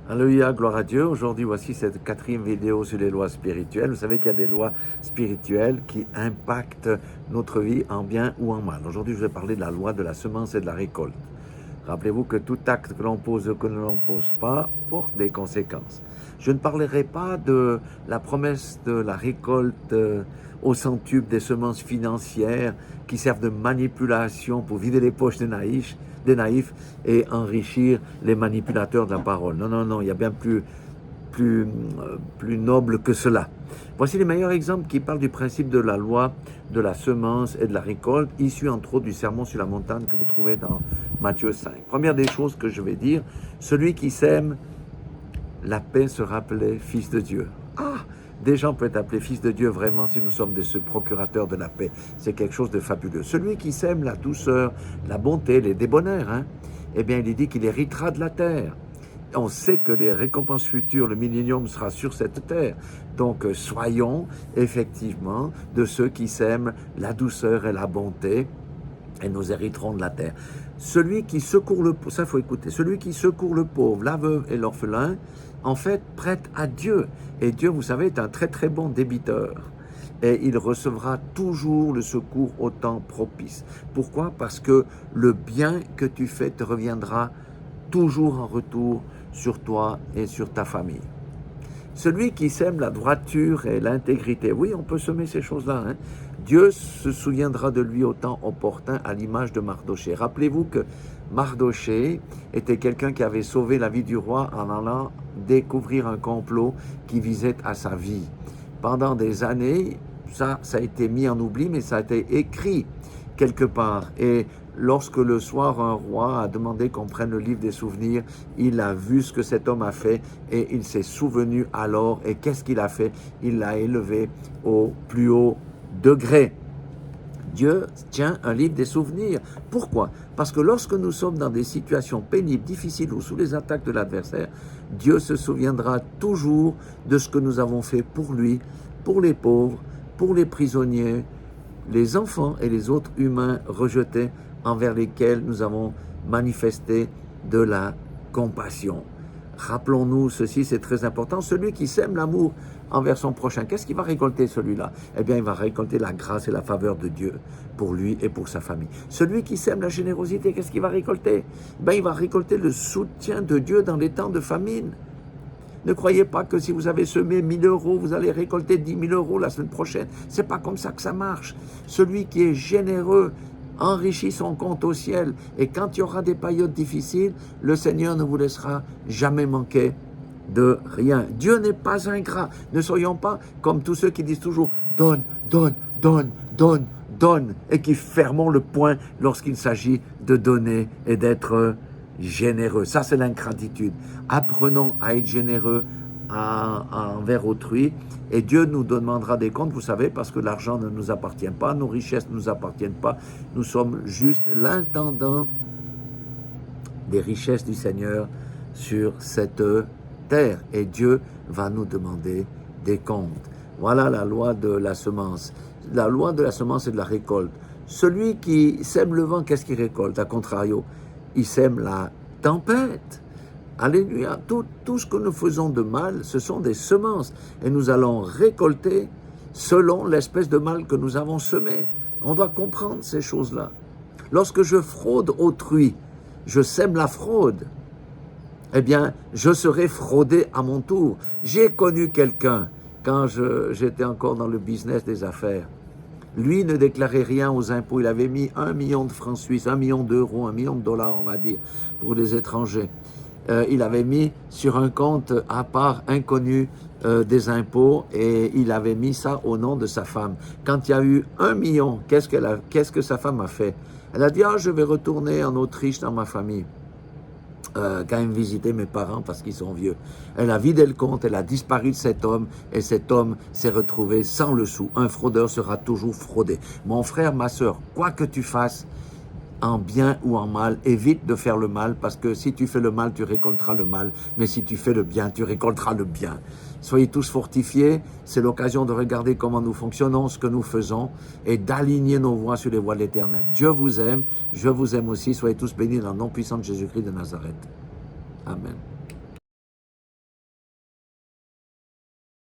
Alléluia, gloire à Dieu. Aujourd'hui, voici cette 4e vidéo sur les lois spirituelles. Vous savez qu'il y a des lois spirituelles qui impactent notre vie en bien ou en mal. Aujourd'hui, je vais parler de la loi de la semence et de la récolte. Rappelez-vous que tout acte que l'on pose ou que l'on ne pose pas porte des conséquences. Je ne parlerai pas de la promesse de la récolte au centuple des semences financières qui servent de manipulation pour vider les poches des naïfs et enrichir les manipulateurs de la parole. Non, non, non, il y a bien plus noble que cela. Voici les meilleurs exemples qui parlent du principe de la loi de la semence et de la récolte, issu entre autres du sermon sur la montagne que vous trouvez dans Matthieu 5. Première des choses que je vais dire, celui qui sème la paix sera appelé fils de Dieu. Ah, des gens peuvent être appelés fils de Dieu vraiment si nous sommes des procurateurs de la paix. C'est quelque chose de fabuleux. Celui qui sème la douceur, la bonté, les débonnaires, eh bien il est dit qu'il héritera de la terre. On sait que les récompenses futures, le millénium sera sur cette terre. Donc soyons effectivement de ceux qui sèment la douceur et la bonté et nous hériterons de la terre. Celui qui secourt le pauvre, ça faut écouter, celui qui secourt le pauvre, la veuve et l'orphelin, en fait prête à Dieu. Et Dieu, vous savez, est un très très bon débiteur. Et il recevra toujours le secours au temps propice. Pourquoi? Parce que le bien que tu fais te reviendra toujours en retour sur toi et sur ta famille. Celui qui sème la droiture et l'intégrité, oui, on peut semer ces choses-là. Dieu se souviendra de lui au temps opportun à l'image de Mardoché. Rappelez-vous que Mardoché était quelqu'un qui avait sauvé la vie du roi en allant découvrir un complot qui visait à sa vie. Pendant des années, ça a été mis en oubli, mais ça a été écrit quelque part. Et lorsque le soir, un roi a demandé qu'on prenne le livre des souvenirs, il a vu ce que cet homme a fait et il s'est souvenu alors. Et qu'est-ce qu'il a fait? Il l'a élevé au plus haut degré. Dieu tient un livre des souvenirs. Pourquoi? Parce que lorsque nous sommes dans des situations pénibles, difficiles ou sous les attaques de l'adversaire, Dieu se souviendra toujours de ce que nous avons fait pour lui, pour les pauvres, pour les prisonniers, les enfants et les autres humains rejetés envers lesquels nous avons manifesté de la compassion. Rappelons-nous ceci, c'est très important. Celui qui sème l'amour envers son prochain, qu'est-ce qu'il va récolter celui-là? Eh bien, il va récolter la grâce et la faveur de Dieu pour lui et pour sa famille. Celui qui sème la générosité, qu'est-ce qu'il va récolter? Il va récolter le soutien de Dieu dans les temps de famine. Ne croyez pas que si vous avez semé 1 000 €, vous allez récolter 10 000 € la semaine prochaine. C'est pas comme ça que ça marche. Celui qui est généreux enrichit son compte au ciel. Et quand il y aura des périodes difficiles, le Seigneur ne vous laissera jamais manquer de rien. Dieu n'est pas ingrat. Ne soyons pas comme tous ceux qui disent toujours « donne, donne, donne, donne, donne » et qui ferment le poing lorsqu'il s'agit de donner et d'être généreux. Ça, c'est l'ingratitude. Apprenons à être généreux envers autrui et Dieu nous demandera des comptes, vous savez, parce que l'argent ne nous appartient pas, nos richesses ne nous appartiennent pas. Nous sommes juste l'intendant des richesses du Seigneur sur cette terre et Dieu va nous demander des comptes. Voilà la loi de la semence. La loi de la semence et de la récolte. Celui qui sème le vent, qu'est-ce qu'il récolte? À contrario, il sème la tempête. Alléluia. Tout ce que nous faisons de mal, ce sont des semences. Et nous allons récolter selon l'espèce de mal que nous avons semé. On doit comprendre ces choses-là. Lorsque je fraude autrui, je sème la fraude. Eh bien, je serai fraudé à mon tour. J'ai connu quelqu'un, quand j'étais encore dans le business des affaires, lui ne déclarait rien aux impôts. Il avait mis 1 million de francs suisses, 1 million d'euros, 1 million de dollars, on va dire, pour les étrangers. Il avait mis sur un compte à part inconnu des impôts et il avait mis ça au nom de sa femme. Quand il y a eu 1 million, qu'est-ce que sa femme a fait? Elle a dit « Ah, je vais retourner en Autriche dans ma famille. » Quand même visiter mes parents parce qu'ils sont vieux. Elle a vidé le compte, elle a disparu de cet homme et cet homme s'est retrouvé sans le sou. Un fraudeur sera toujours fraudé. Mon frère, ma soeur, quoi que tu fasses, en bien ou en mal, évite de faire le mal parce que si tu fais le mal, tu récolteras le mal. Mais si tu fais le bien, tu récolteras le bien. Soyez tous fortifiés. C'est l'occasion de regarder comment nous fonctionnons, ce que nous faisons et d'aligner nos voies sur les voies de l'Éternel. Dieu vous aime, je vous aime aussi. Soyez tous bénis dans le nom puissant de Jésus-Christ de Nazareth. Amen.